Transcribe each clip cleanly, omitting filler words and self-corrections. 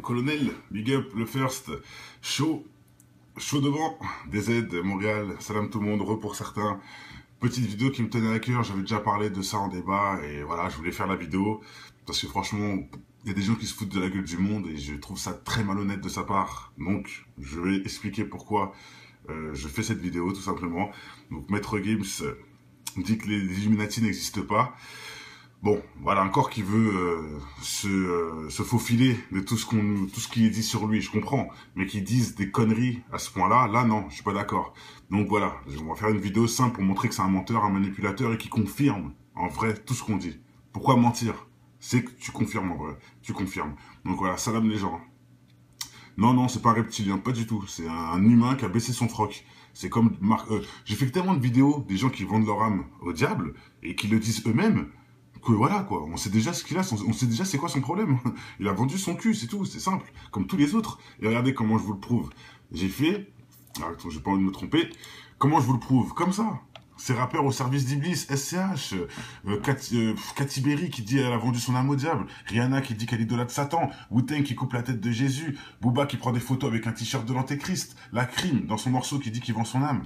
colonel, big up, le first, chaud devant, DZ, Montréal, salam tout le monde, pour certains. Petite vidéo qui me tenait à cœur, j'avais déjà parlé de ça en débat, et voilà, je voulais faire la vidéo, parce que franchement, il y a des gens qui se foutent de la gueule du monde, et je trouve ça très malhonnête de sa part. Donc, je vais expliquer pourquoi je fais cette vidéo, tout simplement. Donc, Maître Gims dit que les Illuminati n'existent pas. Bon, voilà, un corps qui veut se faufiler de tout ce qui est dit sur lui, je comprends. Mais qu'ils disent des conneries à ce point-là, là non, je suis pas d'accord. Donc voilà, on va faire une vidéo simple pour montrer que c'est un menteur, un manipulateur et qui confirme en vrai tout ce qu'on dit. Pourquoi mentir? C'est que tu confirmes en vrai, tu confirmes. Donc voilà, salam les gens. Non, c'est pas un reptilien, pas du tout. C'est un humain qui a baissé son froc. C'est comme j'ai fait tellement de vidéos des gens qui vendent leur âme au diable et qui le disent eux-mêmes. Que voilà quoi, on sait déjà ce qu'il a, on sait déjà c'est quoi son problème. Il a vendu son cul, c'est tout, c'est simple, comme tous les autres. Et regardez comment je vous le prouve. J'ai fait, attends, j'ai pas envie de me tromper, comment je vous le prouve? Comme ça. Ces rappeurs au service d'Iblis, SCH, Katy Berry qui dit qu'elle a vendu son âme au diable, Rihanna qui dit qu'elle idolâtre Satan, Wu-Tang qui coupe la tête de Jésus, Booba qui prend des photos avec un t-shirt de l'antéchrist, La Crime dans son morceau qui dit qu'il vend son âme.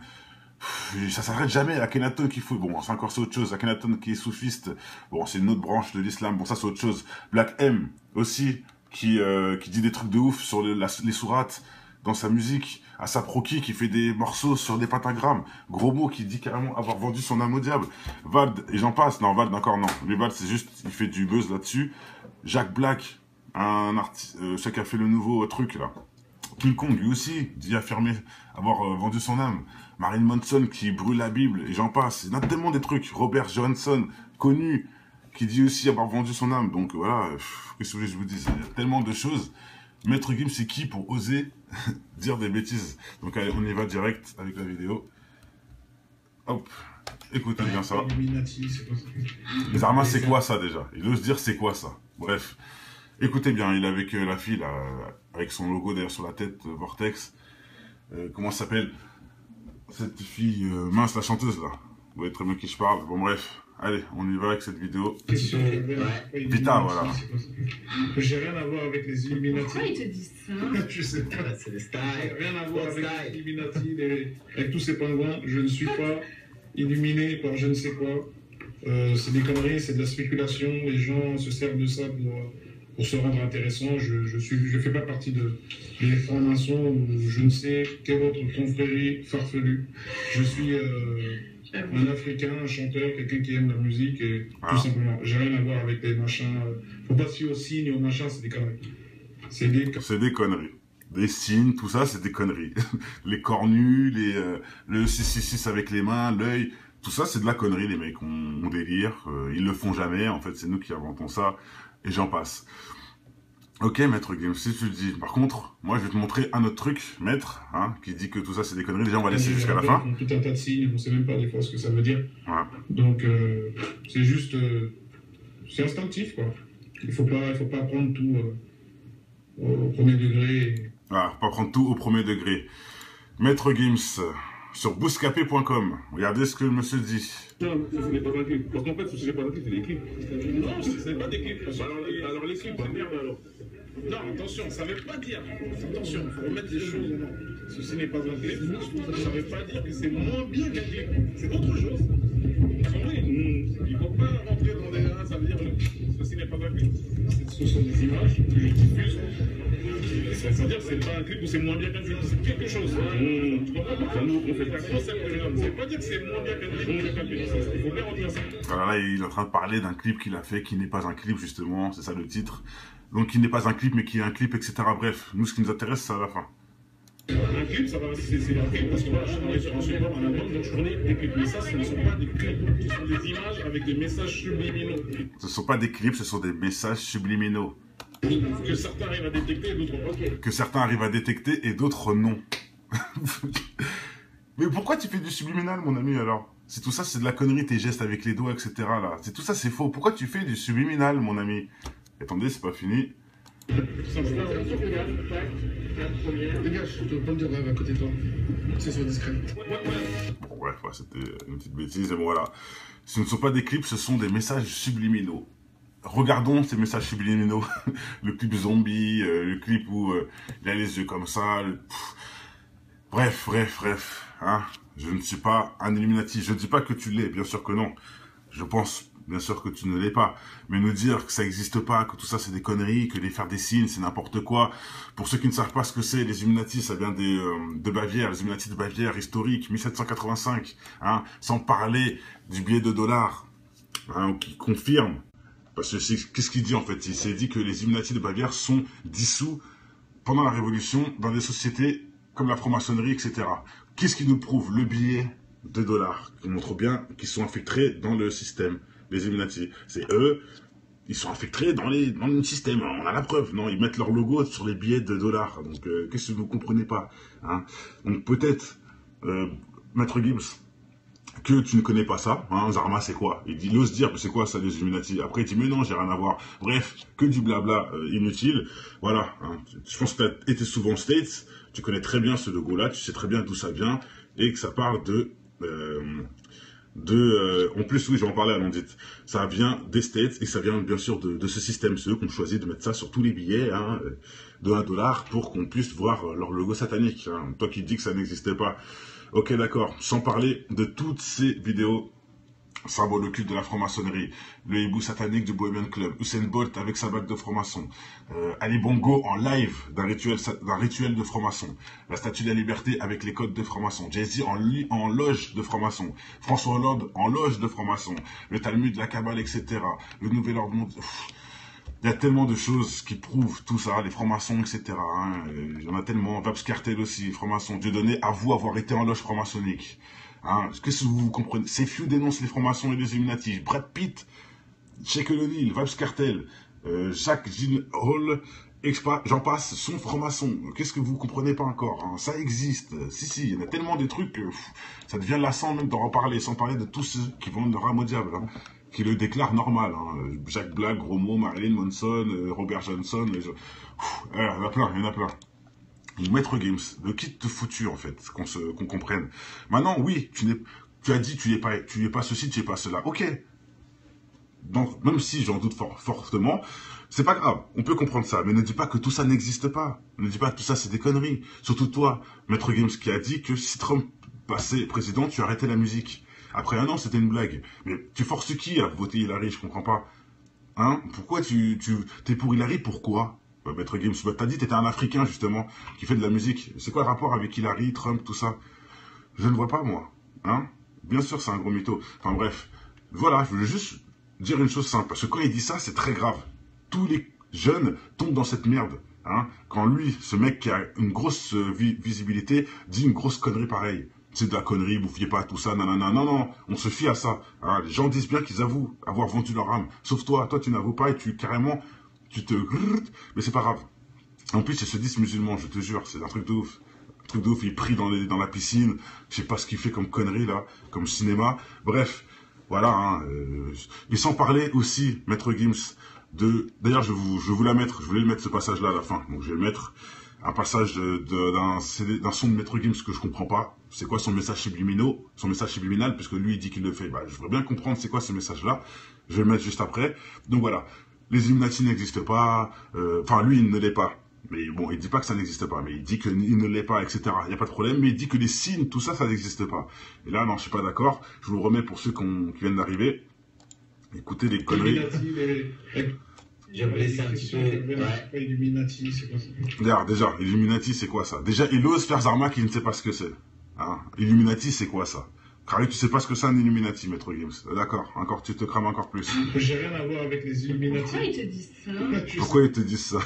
Ça s'arrête jamais. Akhenaton qui faut, bon, c'est encore c'est autre chose. Akhenaton qui est soufiste, bon, c'est une autre branche de l'islam. Bon, ça c'est autre chose. Black M aussi qui dit des trucs de ouf sur les sourates dans sa musique. Asap Rocky qui fait des morceaux sur des pentagrammes. Gros mot qui dit carrément avoir vendu son âme au diable. Vald et j'en passe. Non, Vald encore non. Mais Vald c'est juste, il fait du buzz là-dessus. Jack Black, un artiste, celui qui a fait le nouveau truc là. King Kong, lui aussi, dit affirmer avoir vendu son âme. Marilyn Manson qui brûle la Bible, et j'en passe. Il y en a tellement des trucs. Robert Johansson, connu, qui dit aussi avoir vendu son âme. Donc voilà, qu'est-ce que je vous dis? Il y a tellement de choses. Maître Gims, c'est qui pour oser dire des bêtises? Donc allez, on y va direct avec la vidéo. Hop, écoutez bien ça. Les Armas, c'est quoi ça déjà? Il ose dire c'est quoi ça? Bref. Écoutez bien, il est avec la fille, là, avec son logo derrière sur la tête, Vortex. Comment ça s'appelle? Cette fille mince, la chanteuse, là. Vous voyez très bien qui je parle. Bon, bref. Allez, on y va avec cette vidéo. Vita, voilà. J'ai rien à voir avec les Illuminati. Pourquoi ils te disent ça? Je sais pas. C'est le style. Rien à voir avec les Illuminati, avec tous ces pingouins. Je ne suis pas illuminé par je ne sais quoi. C'est des conneries, c'est de la spéculation. Les gens se servent de ça pour se rendre intéressant. Je fais pas partie des francs-maçons ou je ne sais quelle autre confrérie farfelue. Je suis un Africain, un chanteur, quelqu'un qui aime la musique et tout simplement. J'ai rien à voir avec les machins. Faut pas se fier aux signes et aux machins, c'est des conneries. C'est des conneries. Des signes, tout ça, c'est des conneries. Les cornus, le 666 avec les mains, l'œil, tout ça, c'est de la connerie, les mecs. On délire, ils le font jamais. En fait, c'est nous qui inventons ça. Et j'en passe. Ok, Maître Gims, si tu le dis. Par contre, moi, je vais te montrer un autre truc, Maître, hein, qui dit que tout ça, c'est des conneries. Déjà, on va laisser jusqu'à la fin. Tout un tas de signes, on sait même pas des fois ce que ça veut dire. Ouais. Donc, c'est juste... c'est instinctif, quoi. Il faut pas prendre tout au premier degré. Voilà, faut pas prendre tout au premier degré. Maître Gims, sur bouscapé.com, regardez ce que le monsieur dit. Non, ce n'est pas un clip. Parce qu'en fait, ce n'est pas un clip, c'est des clips. Non, ce n'est pas des clips. Alors les clips, c'est merde alors. Non, attention, ça ne veut pas dire. Attention, il faut remettre les choses. Ceci n'est pas un clip. Ça ne veut pas dire que c'est moins bien qu'un clip. C'est autre chose. Il ne faut pas rentrer dans des... Ça veut dire que ceci n'est pas un clip. Ce sont des images que je diffuse. C'est-à-dire que c'est pas un clip où c'est moins bien qu'un clip. C'est quelque chose. Tu comprends? Nous, on fait un concept de l'homme. Ça ne veut pas dire que c'est moins bien qu'un clip ou qu'un clip. Il faut bien retenir ça. Voilà, là, il est en train de parler d'un clip qu'il a fait, qui n'est pas un clip, justement. C'est ça le titre. Donc, qui n'est pas un clip, mais qui est un clip, etc. Bref, nous, ce qui nous intéresse, c'est à la fin. Un clip, ça va, c'est un clip parce que voilà, je travaille sur un support, un album, donc je connais des clips. Mais ça, ce ne sont pas des clips, ce sont des images avec des messages subliminaux. Ce ne sont pas des clips, ce sont des messages subliminaux. Que certains arrivent à détecter et d'autres pas. Que certains arrivent à détecter et d'autres non. Mais pourquoi tu fais du subliminal, mon ami, alors? C'est tout ça, c'est de la connerie, tes gestes avec les doigts, etc. là. C'est tout ça, c'est faux. Pourquoi tu fais du subliminal, mon ami? Attendez, c'est pas fini. Dégage, je ne peux pas me dire rêve à côté de toi. C'est soit discret. Bon, bref, ouais, c'était une petite bêtise, et bon, voilà. Ce ne sont pas des clips, ce sont des messages subliminaux. regardons ces messages subliminaux, le clip zombie, le clip où il a les yeux comme ça, bref, hein. Je ne suis pas un Illuminati, je ne dis pas que tu l'es, bien sûr que non, je pense bien sûr que tu ne l'es pas, mais nous dire que ça n'existe pas, que tout ça c'est des conneries, que les faire des signes c'est n'importe quoi. Pour ceux qui ne savent pas ce que c'est, les Illuminati, ça vient de Bavière, les Illuminati de Bavière historiques, 1785, hein, sans parler du billet de $, hein, qui confirme. Parce que qu'est-ce qu'il dit en fait? Il s'est dit que les Illuminati de Bavière sont dissous pendant la Révolution dans des sociétés comme la franc-maçonnerie, etc. Qu'est-ce qui nous prouve? Le billet de $, qui montre bien qu'ils sont infiltrés dans le système. Les Illuminati, c'est eux, ils sont infiltrés dans le système. On a la preuve, non? Ils mettent leur logo sur les billets de $. Donc, qu'est-ce que vous comprenez pas, hein? Donc, peut-être, Maître Gibbs, que tu ne connais pas ça, hein? Zarma, c'est quoi? Il ose dire, c'est quoi ça, les Illuminati? Après, il dit, mais non, j'ai rien à voir. Bref, que du blabla inutile. Voilà, hein. Je pense que tu as été souvent aux States, tu connais très bien ce logo-là, tu sais très bien d'où ça vient, et que ça parle en plus, oui, je vais en parler à l'endite. Ça vient des States et ça vient bien sûr de ce système. C'est eux qui ont choisi de mettre ça sur tous les billets, hein, de $1 pour qu'on puisse voir leur logo satanique. Hein. Toi qui dis que ça n'existait pas. Ok, d'accord. Sans parler de toutes ces vidéos symbole occulte de la franc-maçonnerie, le hibou satanique du Bohemian Club, Usain Bolt avec sa bague de franc-maçon, Ali Bongo en live d'un rituel de franc-maçon, la statue de la liberté avec les codes de franc-maçon, Jay-Z en loge de franc-maçon, François Hollande en loge de franc-maçon, le Talmud, la Kabbale, etc., le Nouvel Ordre mondial. Il y a tellement de choses qui prouvent tout ça, les francs-maçons, etc. Hein. Il y en a tellement, Vabs Cartel aussi, franc-maçon, Dieudonné avoue avoir été en loge franc-maçonnique. Hein, qu'est-ce que vous comprenez? Sefiu dénonce les francs-maçons et les Illuminati. Brad Pitt, Sheikh O'Neal, Vabs Cartel, Jacques Gyllenhaal, j'en passe, sont francs-maçons. Qu'est-ce que vous comprenez pas encore, hein? Ça existe. Si, il y en a tellement de trucs que ça devient lassant même d'en reparler, sans parler de tous ceux qui vont leur âme au diable, hein, qui le déclarent normal. Hein. Jacques Black, Romo, Marilyn Manson, Robert Johnson, il y en a plein. Maître Games, de qui te foutu en fait, qu'on comprenne. Maintenant, oui, tu as dit tu es pas ceci, tu es pas cela. Ok. Donc, même si j'en doute fortement, c'est pas grave, on peut comprendre ça, mais ne dis pas que tout ça n'existe pas. Ne dis pas que tout ça c'est des conneries. Surtout toi, Maître Games, qui a dit que si Trump passait président, tu arrêtais la musique. Après un an, c'était une blague. Mais tu forces qui à voter Hillary? Je comprends pas. Hein? Pourquoi t'es pour Hillary? Pourquoi? Maître Gims, t'as dit que t'étais un Africain, justement, qui fait de la musique. C'est quoi le rapport avec Hillary, Trump, tout ça? Je ne vois pas, moi. Hein? Bien sûr, c'est un gros mytho. Enfin, bref. Voilà, je voulais juste dire une chose simple. Parce que quand il dit ça, c'est très grave. Tous les jeunes tombent dans cette merde. Hein? Quand lui, ce mec qui a une grosse visibilité, dit une grosse connerie pareille. C'est de la connerie, vous fiez pas à tout ça, nanana. Non, on se fie à ça. Hein? Les gens disent bien qu'ils avouent avoir vendu leur âme. Sauf toi tu n'avoues pas et tu te... Mais c'est pas grave. En plus, c'est ce 10 musulman, je te jure, c'est un truc de ouf. Un truc de ouf, il prie dans la piscine. Je sais pas ce qu'il fait comme connerie, là, comme cinéma. Bref, voilà. Hein, et sans parler aussi, Maître Gims, D'ailleurs, je voulais le mettre ce passage-là à la fin. Donc, je vais le mettre un passage d'un son de Maître Gims que je comprends pas. C'est quoi son message subliminal, puisque lui, il dit qu'il le fait. Bah, je voudrais bien comprendre c'est quoi ce message-là. Je vais le mettre juste après. Donc, voilà. Les Illuminati n'existent pas, enfin lui il ne l'est pas, mais bon il dit pas que ça n'existe pas, mais il dit qu'il ne l'est pas, etc. Il n'y a pas de problème, mais il dit que les signes, tout ça, ça n'existe pas. Et là non, je suis pas d'accord, je vous le remets pour ceux qui viennent d'arriver, écoutez les conneries. J'ai laissé un petit peu... Illuminati, c'est quoi ça? Déjà, Illuminati c'est quoi ça? Déjà il ose faire Zarma qui ne sait pas ce que c'est. Hein? Illuminati c'est quoi ça? Carré, tu sais pas ce que c'est un Illuminati, Maître Gims. D'accord, encore, tu te crames encore plus. J'ai rien à voir avec les Illuminati. Pourquoi ils te disent ça? Pourquoi ils te disent ça?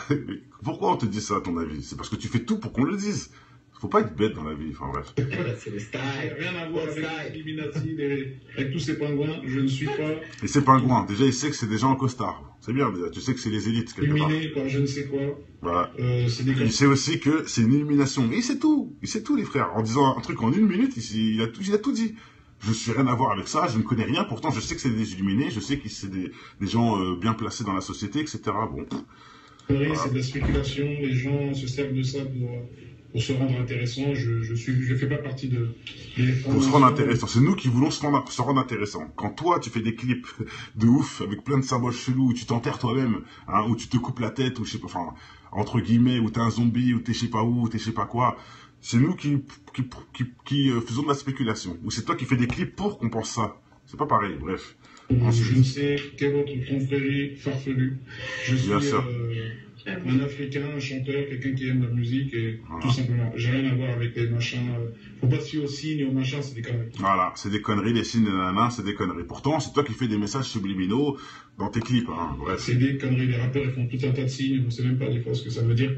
Pourquoi on te dit ça, à ton avis? C'est parce que tu fais tout pour qu'on le dise. Faut pas être bête dans la vie, enfin bref. C'est le style. Rien à voir avec les Illuminati, avec tous ces pingouins, je ne suis pas... Et ces pingouins, déjà il sait que c'est des gens en costard. C'est bien déjà, tu sais que c'est les élites quelque part. Illuminé par je ne sais quoi. Voilà. Il sait aussi que c'est une illumination. Et il sait tout les frères. En disant un truc en 1 minute, il a tout dit. Je suis rien à voir avec ça, je ne connais rien, pourtant je sais que c'est des illuminés, je sais que c'est des gens bien placés dans la société, etc. Bon. Voilà. C'est de la spéculation, les gens se servent de ça pour se rendre intéressant. Je fais pas partie des Pour se rendre intéressant. C'est nous qui voulons se rendre intéressant. Quand toi, tu fais des clips de ouf, avec plein de symboles chelous, où tu t'enterres toi-même, hein, où tu te coupes la tête, ou je sais pas, enfin, entre guillemets, où t'es un zombie, ou t'es je sais pas où, ou t'es je sais pas quoi, c'est nous qui faisons de la spéculation. Ou c'est toi qui fais des clips pour qu'on pense ça. C'est pas pareil, bref. Je ne sais quelle autre confrérie farfelue. Je suis un Africain, un chanteur, quelqu'un qui aime la musique et tout simplement. J'ai rien à voir avec les machins. Faut pas se fier aux signes et aux machins, c'est des conneries. Voilà, c'est des conneries, les signes, nanana, c'est des conneries. Pourtant, c'est toi qui fais des messages subliminaux dans tes clips. Hein. Bref. C'est des conneries. Les rappeurs, ils font tout un tas de signes, on ne sait même pas des fois ce que ça veut dire.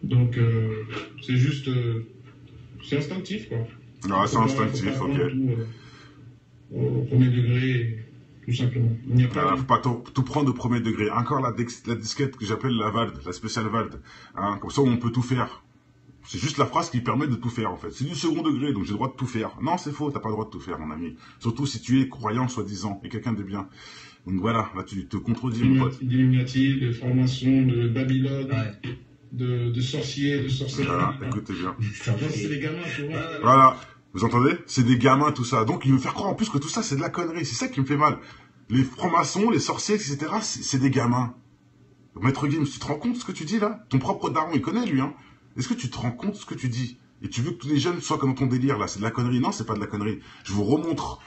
Donc, c'est juste. C'est instinctif, quoi. Ouais, c'est instinctif, ok. Au premier degré. Tout simplement. Il n'y a pas faut pas tout prendre au premier degré. Encore la disquette que j'appelle la VALD, la spéciale VALD. Hein, comme ça, on peut tout faire. C'est juste la phrase qui permet de tout faire, en fait. C'est du second degré, donc j'ai le droit de tout faire. Non, c'est faux, t'as pas le droit de tout faire, mon ami. Surtout si tu es croyant, soi-disant, et quelqu'un de bien. Donc voilà, là, tu te contredis, mon pote. D'Illuminati, de formation, de Babylone, de sorciers, de sorcelleries. Voilà, écoutez bien. C'est les gamins, tu vois. Voilà. Vous entendez? C'est des gamins, tout ça. Donc, il veut faire croire en plus que tout ça, c'est de la connerie. C'est ça qui me fait mal. Les francs-maçons, les sorciers, etc., c'est des gamins. Maître Gims, tu te rends compte de ce que tu dis, là? Ton propre daron, il connaît, lui, hein? Est-ce que tu te rends compte de ce que tu dis? Et tu veux que tous les jeunes soient comme ton délire, là? C'est de la connerie? Non, c'est pas de la connerie. Je vous remontre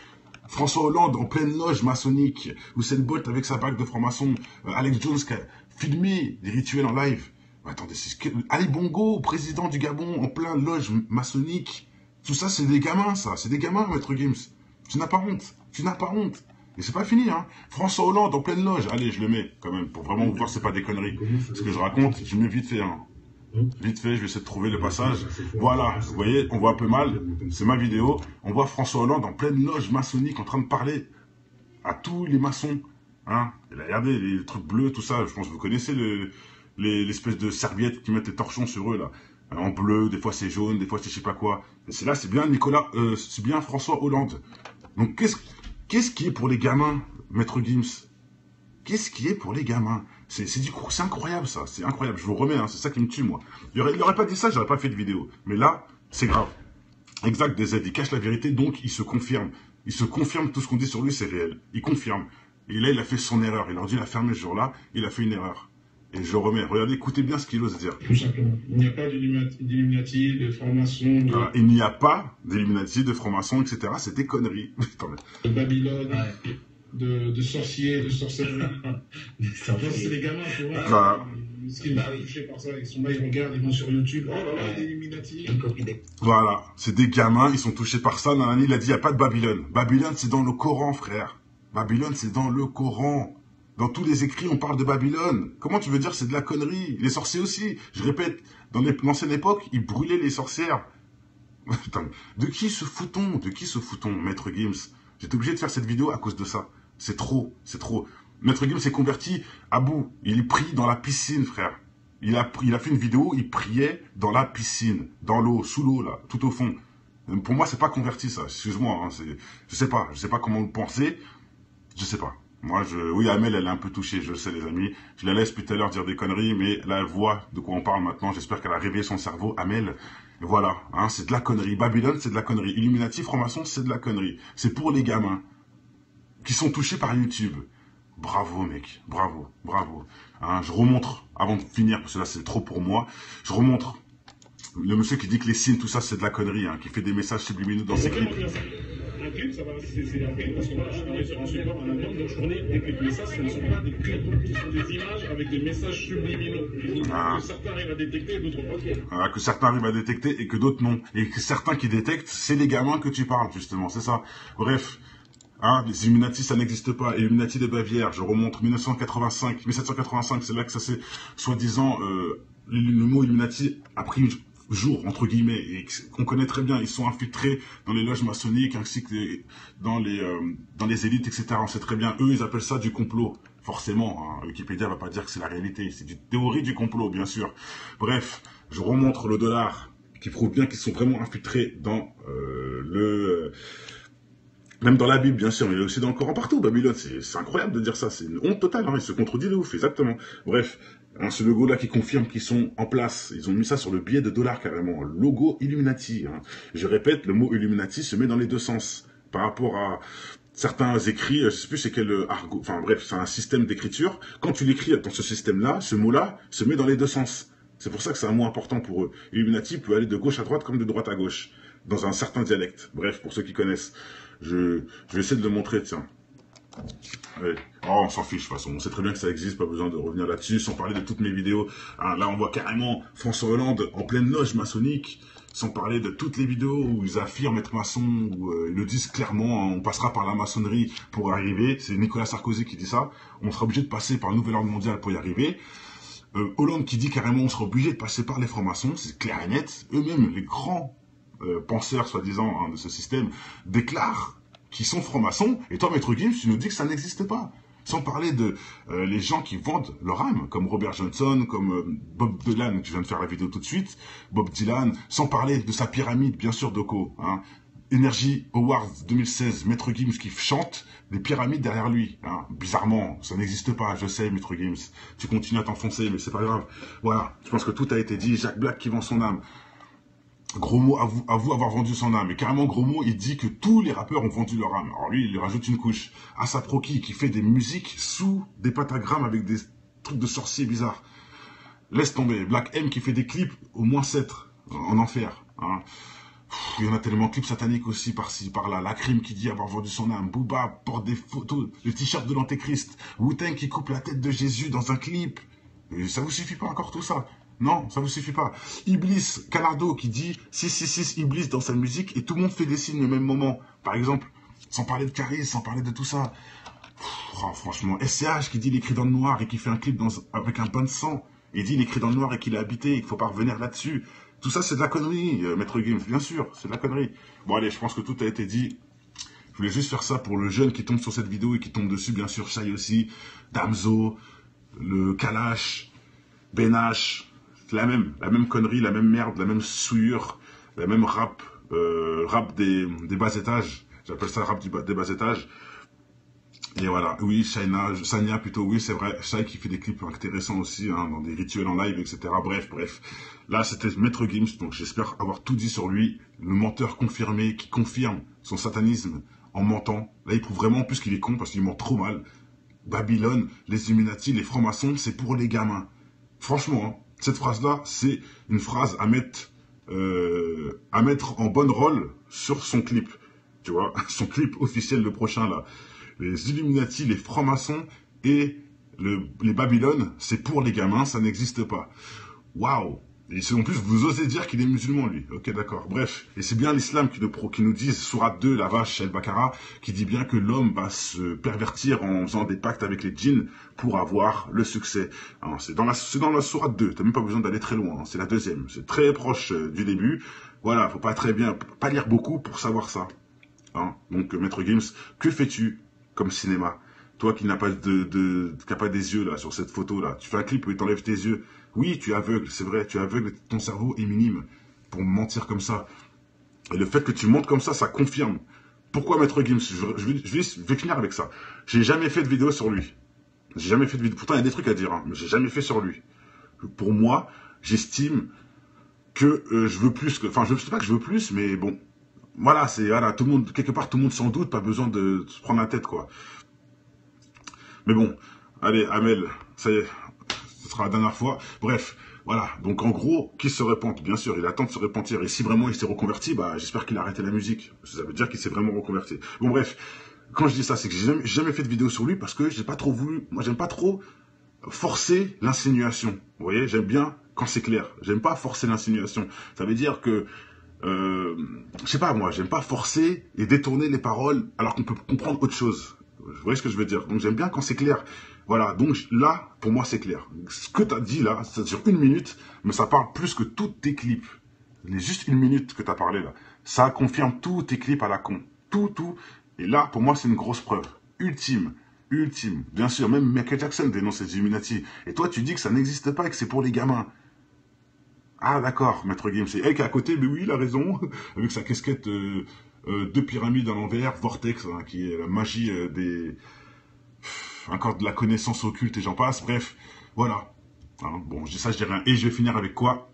François Hollande en pleine loge maçonnique, Usain Bolt avec sa bague de franc-maçon, Alex Jones qui a filmé des rituels en live. Attendez, Ali Bongo, président du Gabon, en plein loge maçonnique. Tout ça, c'est des gamins, ça. C'est des gamins, Maître Gims. Tu n'as pas honte. Tu n'as pas honte. Et c'est pas fini, hein. François Hollande en pleine loge. Allez, je le mets, quand même, pour vraiment vous voir, c'est pas des conneries. Ce que je raconte, je le mets vite fait, hein. Vite fait, je vais essayer de trouver le passage. Voilà, vous voyez, on voit un peu mal. C'est ma vidéo. On voit François Hollande en pleine loge maçonnique en train de parler à tous les maçons. Hein. Et là, regardez, les trucs bleus, tout ça. Je pense que vous connaissez l'espèce de serviette qui mettent les torchons sur eux, là. En bleu, des fois c'est jaune, des fois c'est je sais pas quoi. Et c'est là, c'est bien c'est bien François Hollande. Donc qu'est-ce qui est pour les gamins, Maître Gims? Qu'est-ce qui est pour les gamins? C'est incroyable ça, c'est incroyable. Je vous remets, hein, c'est ça qui me tue moi. Il aurait pas dit ça, j'aurais pas fait de vidéo. Mais là, c'est grave. Exact, DZ, il cache la vérité, donc il se confirme. Il se confirme, tout ce qu'on dit sur lui, c'est réel. Il confirme. Et là, il a fait son erreur. Il aurait dû la fermer ce jour-là, il a fait une erreur. Et je remets. Regardez, écoutez bien ce qu'il ose dire. Tout simplement. Il n'y a pas d'Illuminati, de franc-maçon. Voilà. Il n'y a pas d'Illuminati, de franc-maçon, etc. C'est des conneries. De Babylone, de sorciers, de sorcelleries. C'est les gamins, tu vois. Voilà. Ils sont touchés par ça. Ils sont là, ils regardent, ils vont sur YouTube. Oh là là, Illuminati. Voilà. C'est des gamins, ils sont touchés par ça. Nanani, il a dit, il n'y a pas de Babylone. Babylone, c'est dans le Coran, frère. Babylone, c'est dans le Coran. Dans tous les écrits, on parle de Babylone. Comment tu veux dire c'est de la connerie? Les sorciers aussi. Je répète, dans l'ancienne époque, ils brûlaient les sorcières. Putain, de qui se fout-on? De qui se fout-on, Maître Gims? J'étais obligé de faire cette vidéo à cause de ça. C'est trop, c'est trop. Maître Gims s'est converti à bout. Il est pris dans la piscine, frère. Il a fait une vidéo, il priait dans la piscine, dans l'eau, sous l'eau, là, tout au fond. Pour moi, c'est pas converti, ça. Excuse-moi, hein, je sais pas comment le penser. Je sais pas. Moi, oui, Amel, elle est un peu touchée, je le sais, les amis. Je la laisse plus tout à l'heure dire des conneries, mais là, elle voit de quoi on parle maintenant. J'espère qu'elle a réveillé son cerveau. Amel, voilà, hein, c'est de la connerie. Babylone, c'est de la connerie. Illuminati, franc-maçon, c'est de la connerie. C'est pour les gamins qui sont touchés par YouTube. Bravo, mec, bravo, bravo. Hein, je remontre, avant de finir, parce que là, c'est trop pour moi, je remontre le monsieur qui dit que les signes, tout ça, c'est de la connerie, hein, qui fait des messages subliminaux dans ses clips. Un clip, ça va, c'est un clip, parce que moi, je travaille sur un support, un album, donc je tournais des clips. Mais ça, ce ne sont pas des clips, ce sont des images avec des messages subliminaux. Que certains arrivent à détecter et d'autres pas. Voilà, que certains arrivent à détecter et que d'autres non. Et que certains qui détectent, c'est les gamins que tu parles, justement, c'est ça. Bref. Hein, les Illuminati, ça n'existe pas. Illuminati de Bavière, je remonte 1785, c'est là que ça s'est, soi-disant, le mot Illuminati a pris jour, entre guillemets, et qu'on connaît très bien. Ils sont infiltrés dans les loges maçonniques, ainsi que dans les élites, etc. On sait très bien. Eux, ils appellent ça du complot. Forcément, hein. Wikipédia va pas dire que c'est la réalité. C'est une théorie du complot, bien sûr. Bref, je remontre le dollar, qui prouve bien qu'ils sont vraiment infiltrés dans Même dans la Bible, bien sûr, mais aussi dans le Coran, partout, Babylone, c'est incroyable de dire ça, c'est une honte totale, hein, il se contredit de ouf, exactement. Bref, hein, ce logo-là qui confirme qu'ils sont en place, ils ont mis ça sur le billet de dollar carrément, logo Illuminati. Hein. Je répète, le mot Illuminati se met dans les deux sens, par rapport à certains écrits, je sais plus c'est quel argot, enfin bref, c'est un système d'écriture, quand tu l'écris dans ce système-là, ce mot-là se met dans les deux sens. C'est pour ça que c'est un mot important pour eux. Illuminati peut aller de gauche à droite comme de droite à gauche, dans un certain dialecte. Bref, pour ceux qui connaissent. Je vais essayer de le montrer, tiens. Ouais. Oh, on s'en fiche, de toute façon. On sait très bien que ça existe, pas besoin de revenir là-dessus, sans parler de toutes mes vidéos. Hein, là, on voit carrément François Hollande en pleine loge maçonnique, sans parler de toutes les vidéos où ils affirment être maçons, où ils le disent clairement, hein, on passera par la maçonnerie pour arriver. C'est Nicolas Sarkozy qui dit ça. On sera obligé de passer par le nouvel ordre mondial pour y arriver. Hollande qui dit carrément on sera obligé de passer par les francs-maçons, c'est clair et net. Eux-mêmes, les grands penseurs, soi-disant, hein, de ce système, déclarent qu'ils sont francs-maçons, et toi, Maître Gims, tu nous dis que ça n'existe pas. Sans parler de les gens qui vendent leur âme, comme Robert Johnson, comme Bob Dylan, que je viens de faire la vidéo tout de suite, Bob Dylan, sans parler de sa pyramide, bien sûr, Doko, hein. Energy Awards 2016, Maître Gims qui chante, des pyramides derrière lui. Hein. Bizarrement, ça n'existe pas, je sais, Maître Gims. Tu continues à t'enfoncer, mais c'est pas grave. Voilà, je pense que tout a été dit. Jack Black qui vend son âme. Gros mot, avoue avoir vendu son âme. Et carrément, gros mot, il dit que tous les rappeurs ont vendu leur âme. Alors lui, il lui rajoute une couche. A$AP Rocky qui fait des musiques sous des pentagrammes avec des trucs de sorciers bizarres. Laisse tomber. Black M qui fait des clips au moins 7 en enfer. Hein. Il y en a tellement, clips sataniques aussi, par-ci, par-là. La Crime qui dit avoir vendu son âme. Booba porte des photos, le t-shirt de l'Antéchrist. Wu-Tang qui coupe la tête de Jésus dans un clip. Et ça vous suffit pas encore tout ça? Non, ça vous suffit pas. Iblis, Canardo qui dit 666 Iblis dans sa musique et tout le monde fait des signes au même moment. Par exemple, sans parler de charisme, sans parler de tout ça. Oh, franchement, SCH qui dit il écrit dans le noir et qui fait un clip avec un bain de sang. Il dit il écrit dans le noir et qu'il est habité, il faut pas revenir là-dessus. Tout ça, c'est de la connerie, Maître Gims, bien sûr, c'est de la connerie. Bon, allez, je pense que tout a été dit. Je voulais juste faire ça pour le jeune qui tombe sur cette vidéo et qui tombe dessus, bien sûr, Shai aussi, Damso, le Kalash, Benash, la même connerie, la même merde, la même souillure, la même rap des bas étages. J'appelle ça rap des bas étages. Et voilà, oui, Sania plutôt, oui, c'est vrai, Shai qui fait des clips intéressants aussi, hein, dans des rituels en live, etc. Bref. Là, c'était Maître Gims, donc j'espère avoir tout dit sur lui. Le menteur confirmé, qui confirme son satanisme en mentant. Là, il prouve vraiment en plus qu'il est con, parce qu'il ment trop mal. Babylone, les Illuminati, les francs-maçons, c'est pour les gamins. Franchement, hein, cette phrase-là, c'est une phrase à mettre en bonne rôle sur son clip. Tu vois, son clip officiel, le prochain, là. Les Illuminati, les francs-maçons et les Babylone, c'est pour les gamins, ça n'existe pas. Waouh! Et en plus, vous osez dire qu'il est musulman, lui. Ok, d'accord. Bref, et c'est bien l'islam qui nous dit, Sourate 2, la vache, El-Bakara, qui dit bien que l'homme va se pervertir en faisant des pactes avec les djinns pour avoir le succès. C'est dans la Sourate 2, t'as même pas besoin d'aller très loin, hein. C'est la deuxième, c'est très proche du début. Voilà, faut pas lire beaucoup pour savoir ça. Hein. Donc, Maître Gims, que fais-tu comme cinéma? Toi qui n'as pas des yeux là sur cette photo là, tu fais un clip où il t'enlève tes yeux. Oui, tu es aveugle, c'est vrai, tu es aveugle, ton cerveau est minime pour mentir comme ça. Et le fait que tu montes comme ça, ça confirme. Pourquoi Maître Gims? Je vais finir avec ça. J'ai jamais fait de vidéo sur lui. J'ai jamais fait de vidéo. Pourtant, il y a des trucs à dire, hein, mais j'ai jamais fait sur lui. Pour moi, j'estime que je veux plus que... Enfin, je ne sais pas que je veux plus, mais bon. Voilà, tout le monde, quelque part, tout le monde s'en doute, pas besoin de se prendre la tête, quoi. Mais bon, allez, Amel, ça y est, ce sera la dernière fois. Bref, voilà. Donc en gros, qu'il se repente, bien sûr, il attend de se repentir. Et si vraiment il s'est reconverti, bah j'espère qu'il a arrêté la musique. Ça veut dire qu'il s'est vraiment reconverti. Bon bref, quand je dis ça, c'est que j'ai jamais fait de vidéo sur lui parce que j'ai pas trop voulu. Moi, j'aime pas trop forcer l'insinuation. Vous voyez, j'aime bien quand c'est clair. J'aime pas forcer l'insinuation. Ça veut dire que je sais pas moi, j'aime pas forcer et détourner les paroles alors qu'on peut comprendre autre chose. Vous voyez ce que je veux dire? Donc j'aime bien quand c'est clair. Voilà, donc là, pour moi, c'est clair. Ce que tu as dit là, ça dure 1 minute, mais ça parle plus que tous tes clips. Les juste 1 minute que tu as parlé là, ça confirme tous tes clips à la con. Tout. Et là, pour moi, c'est une grosse preuve. Ultime. Bien sûr, même Michael Jackson dénonce les Illuminati. Et toi, tu dis que ça n'existe pas et que c'est pour les gamins. Ah d'accord, Maître Gims. C'est elle qui est à côté, mais oui, il a raison. Avec sa casquette deux pyramides à l'envers, Vortex, hein, qui est la magie encore de la connaissance occulte et j'en passe, bref, voilà. Hein, bon, je dis ça, je dis rien. Et je vais finir avec quoi?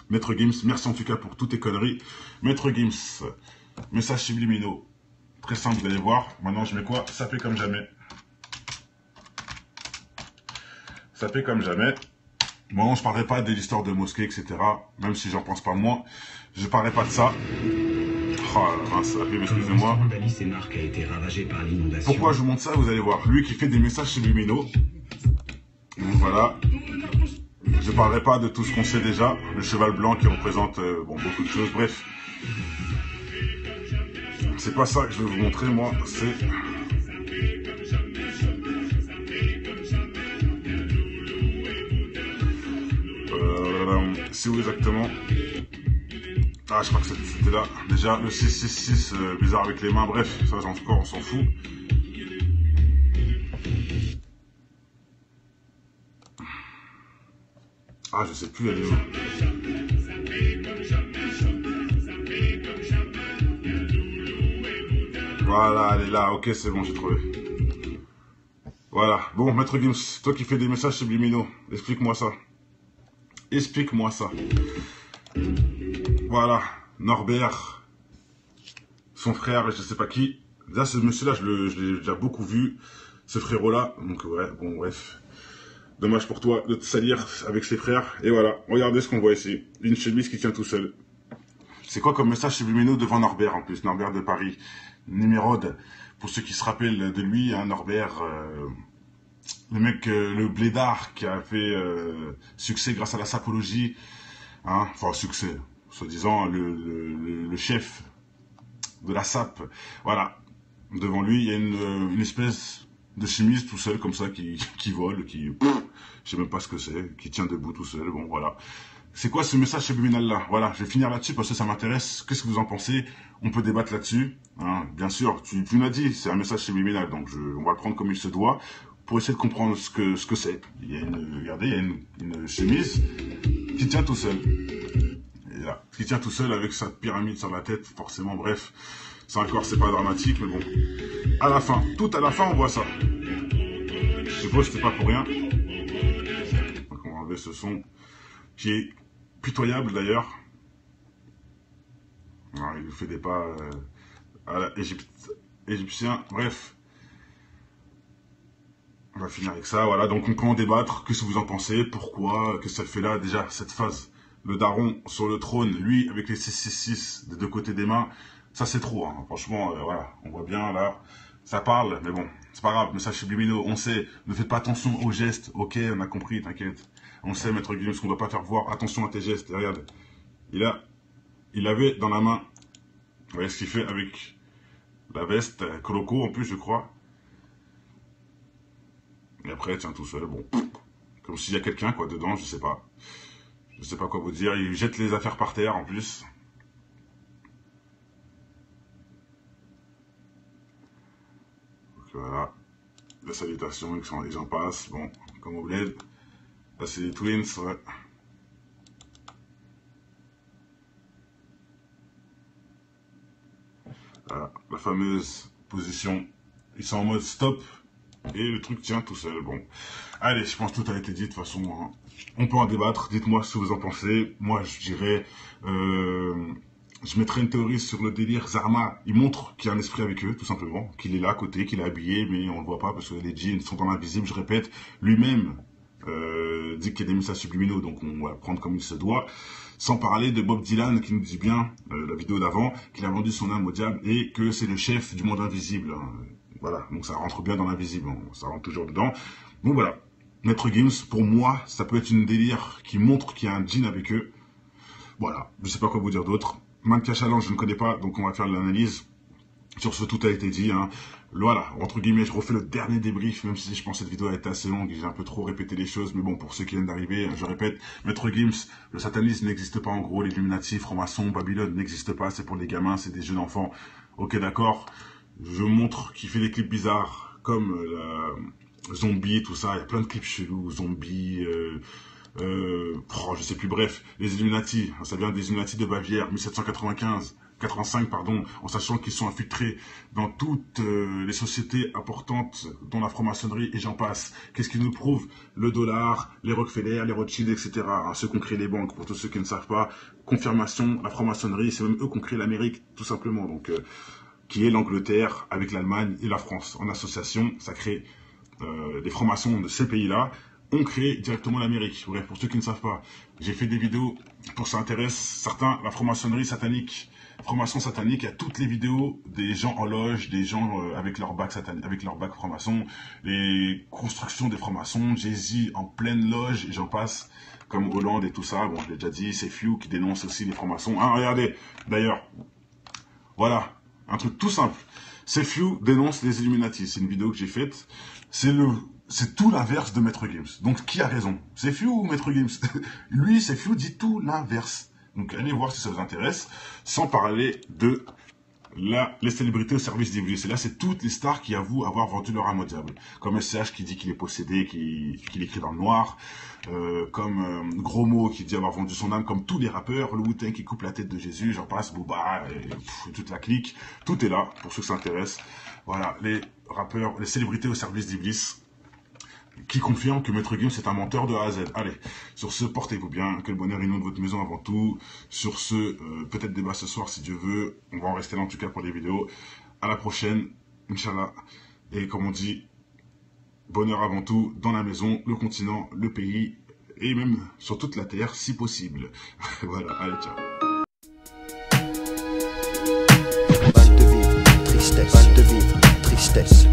Maître Gims, merci en tout cas pour toutes tes conneries. Maître Gims, message subliminaux. Très simple, vous allez voir. Maintenant, je mets quoi? Ça fait comme jamais. Ça fait comme jamais. Bon, je parlerai pas de l'histoire de mosquée, etc. Même si j'en pense pas moins. Je parlerai pas de ça. Oh la mince, excusez-moi. Pourquoi je vous montre ça? Vous allez voir. Lui qui fait des messages subliminaux. Donc voilà. Je parlerai pas de tout ce qu'on sait déjà. Le cheval blanc qui représente bon, beaucoup de choses. Bref. C'est pas ça que je vais vous montrer, moi. C'est... c'est où exactement? Ah, je crois que c'était là. Déjà, le 666, bizarre avec les mains. Bref, ça, encore, on s'en fout. Ah, je sais plus, elle est où. Voilà, elle est là. Ok, c'est bon, j'ai trouvé. Voilà. Bon, Maître Gims, toi qui fais des messages subliminaux, explique-moi ça. Explique-moi ça. Voilà. Norbert, son frère, et je sais pas qui. Là, ce monsieur-là, je l'ai déjà beaucoup vu. Ce frérot-là. Donc, ouais, bon, bref. Dommage pour toi de te salir avec ses frères. Et voilà, regardez ce qu'on voit ici. Une chemise qui tient tout seul. C'est quoi comme message subliminaux devant Norbert en plus? Norbert de Paris. Nimérode. Pour ceux qui se rappellent de lui, hein, Norbert, le mec, le blédard qui a fait succès grâce à la sapologie. Hein, enfin, succès. Soi-disant, le chef de la sape. Voilà. Devant lui, il y a une espèce de chemise tout seul comme ça qui vole, qui... je sais même pas ce que c'est, qui tient debout tout seul, bon voilà. C'est quoi ce message subliminal là? Voilà, je vais finir là-dessus parce que ça m'intéresse. Qu'est-ce que vous en pensez? On peut débattre là-dessus. Hein, bien sûr, tu m'as dit, c'est un message subliminal, donc on va le prendre comme il se doit pour essayer de comprendre ce que c'est. Il y a regardez, il y a une chemise qui tient tout seul. Et là, qui tient tout seul avec sa pyramide sur la tête, forcément, bref. Ça encore, c'est pas dramatique, mais bon. À la fin, tout à la fin, on voit ça. Je suppose que c'était pas pour rien. Donc on va enlever ce son qui est pitoyable d'ailleurs. Il fait des pas à égyptien. Bref. On va finir avec ça. Voilà, donc on peut en débattre. Qu'est-ce que vous en pensez? Pourquoi? Qu'est-ce que ça fait là déjà, cette phase? Le daron sur le trône, lui, avec les 666 des deux côtés des mains. Ça, c'est trop, hein. Franchement, voilà, on voit bien, là, ça parle, mais bon, c'est pas grave, message subliminaux, on sait, ne faites pas attention aux gestes, ok, on a compris, t'inquiète. On sait, Maître Gims, qu'on ne doit pas faire voir, attention à tes gestes, et regarde, il avait dans la main, vous voyez ce qu'il fait avec la veste, Coloco, en plus, je crois. Et après, tiens, tout seul, bon, comme s'il y a quelqu'un, quoi, dedans, je sais pas quoi vous dire, il jette les affaires par terre, en plus. Voilà, la salutation, et j'en passe, bon, comme au bled. Là, c'est les Twins, ouais. Voilà, la fameuse position. Ils sont en mode stop, et le truc tient tout seul, bon. Allez, je pense que tout a été dit, de toute façon, hein. On peut en débattre, dites-moi ce que vous en pensez. Moi, je dirais... je mettrais une théorie sur le délire Zarma. Il montre qu'il y a un esprit avec eux, tout simplement. Qu'il est là à côté, qu'il est habillé, mais on ne le voit pas parce que les djinns sont dans l'invisible, je répète. Lui-même dit qu'il y a des messages subliminaux, donc on va prendre comme il se doit. Sans parler de Bob Dylan qui nous dit bien, la vidéo d'avant, qu'il a vendu son âme au diable et que c'est le chef du monde invisible. Hein. Voilà, donc ça rentre bien dans l'invisible, hein. Ça rentre toujours dedans. Donc voilà, Maître Gims, pour moi, ça peut être une délire qui montre qu'il y a un djinn avec eux. Voilà, je sais pas quoi vous dire d'autre. Manka Challenge, je ne connais pas, donc on va faire l'analyse. Sur ce, tout a été dit. Hein. Voilà, entre guillemets, je refais le dernier débrief, même si je pense que cette vidéo a été assez longue et j'ai un peu trop répété les choses. Mais bon, pour ceux qui viennent d'arriver, je répète, Maître Gims, le satanisme n'existe pas en gros, l'Illuminati, franc-maçon, Babylone n'existe pas, c'est pour les gamins, c'est des jeunes enfants. Ok, d'accord. Je montre qu'il fait des clips bizarres, comme Zombie, tout ça. Il y a plein de clips chelous, Zombie... je sais plus, bref, les Illuminati, ça vient des Illuminati de Bavière, 1795, 85, pardon, en sachant qu'ils sont infiltrés dans toutes les sociétés importantes, dont la franc-maçonnerie et j'en passe. Qu'est-ce qui nous prouve? Le dollar, les Rockefeller, les Rothschild, etc. Ceux qui ont créé les banques, pour tous ceux qui ne savent pas, confirmation, la franc-maçonnerie, c'est même eux qui ont créé l'Amérique, tout simplement. Donc, qui est l'Angleterre avec l'Allemagne et la France. En association, ça crée des francs-maçons de ces pays-là, ont créé directement l'Amérique. Bref, pour ceux qui ne savent pas, j'ai fait des vidéos pour ça intéresse certains, la franc-maçonnerie satanique. Franc-maçon satanique, il y a toutes les vidéos des gens en loge, des gens avec leur bac satanique, avec leur bac franc-maçon, les constructions des francs-maçons, Jay-Z en pleine loge, et j'en passe, comme Hollande et tout ça. Bon, je l'ai déjà dit, c'est Few qui dénonce aussi les francs-maçons. Ah, regardez, d'ailleurs, voilà, un truc tout simple. C'est Few dénonce les Illuminati. C'est une vidéo que j'ai faite. C'est tout l'inverse de Maître Gims. Donc, qui a raison? C'est Few ou Maître Gims? Lui, c'est Few, dit tout l'inverse. Donc, allez voir si ça vous intéresse. Sans parler de les célébrités au service d'Iblis. Et là, c'est toutes les stars qui avouent avoir vendu leur âme au diable. Comme SCH qui dit qu'il est possédé, qu'il écrit dans le noir. Comme Gros Mo qui dit avoir vendu son âme. Comme tous les rappeurs. Le Wu-Tang qui coupe la tête de Jésus. J'en passe, Booba, et toute la clique. Tout est là, pour ceux que ça intéresse. Voilà, les rappeurs, les célébrités au service d'Iblis, qui confirme que Maître Gims est un menteur de A à Z. Allez, sur ce, portez-vous bien, que le bonheur inonde votre maison avant tout. Sur ce, peut-être débat ce soir si Dieu veut. On va en rester là en tout cas pour les vidéos. À la prochaine, Inch'Allah. Et comme on dit, bonheur avant tout, dans la maison, le continent, le pays, et même sur toute la terre, si possible. Voilà, allez, ciao. Mal de vivre, tristesse. Mal de vivre, tristesse.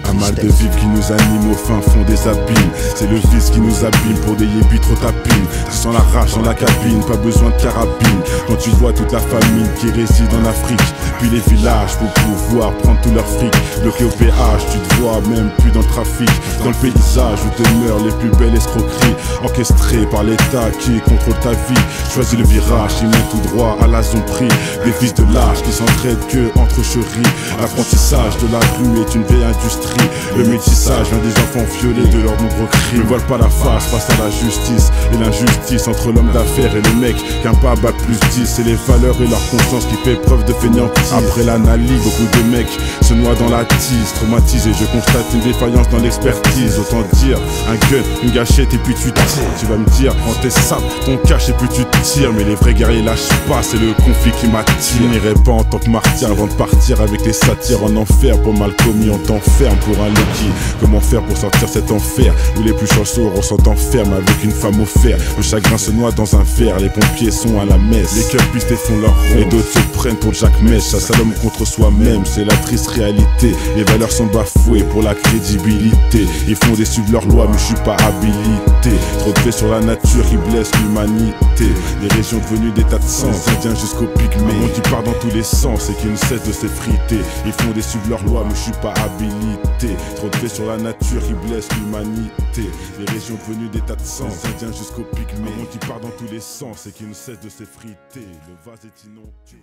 Un mal de vivre qui nous anime au fin fond des abîmes. C'est le vice qui nous abîme pour des yébis trop tapines. Tu sens la rage dans la cabine, pas besoin de carabine. Quand tu vois toute la famille qui réside en Afrique, puis les villages pour pouvoir prendre tout leur fric. Bloqué au péage, tu te vois même plus dans le trafic. Dans le paysage où demeurent les plus belles escroqueries, orchestrées par l'État qui contrôle ta vie. Choisis le virage, il mène tout droit à la zone pris. Des fils de lâches qui s'entraident que entre chéris. L'apprentissage de la rue est une vieille industrie. Le métissage vient des enfants violés de leurs nombreux crimes. Ne voile pas la face face à la justice et l'injustice entre l'homme d'affaires et le mec qu'un pas bat plus 10. C'est les valeurs et leur conscience qui fait preuve de fainéantise. Après l'analyse, beaucoup de mecs se noient dans la tise. Traumatisé, je constate une défaillance dans l'expertise. Autant dire, un gun, une gâchette et puis tu tires. Tu vas me dire, prends tes sables, ton cache et puis tu tires. Mais les vrais guerriers lâchent pas, c'est le conflit qui m'attire. Je n'irai pas en tant que martyr avant de partir avec les satires en enfer. Pour mal commis, on t'enferme pour un Loki. Comment faire pour sortir cet enfer où les plus chanceux ressentent enferme avec une femme au fer. Le chagrin se noie dans un verre, les pompiers sont à la messe. Les cœurs pistés font leur rond et d'autres se prennent pour Jack Mesh. Ça s'allume contre soi-même, c'est la triste réalité. Les valeurs sont bafouées pour la crédibilité. Ils font déçuivre leurs lois mais je suis pas habilité. Trop de faits sur la nature qui blessent l'humanité. Les régions devenues des tas de sens, indiens jusqu'au pygmée. Un monde qui part dans tous les sens et qui ne cesse de s'effriter. Ils font déçuivre leurs lois mais je suis pas habilité. Trop de faits sur la nature qui blessent l'humanité. Les régions devenues des tas de sens, indiens jusqu'au pygmée. Un monde qui part dans tous les sens et qui ne cesse de s'effriter. Le vase est inondé.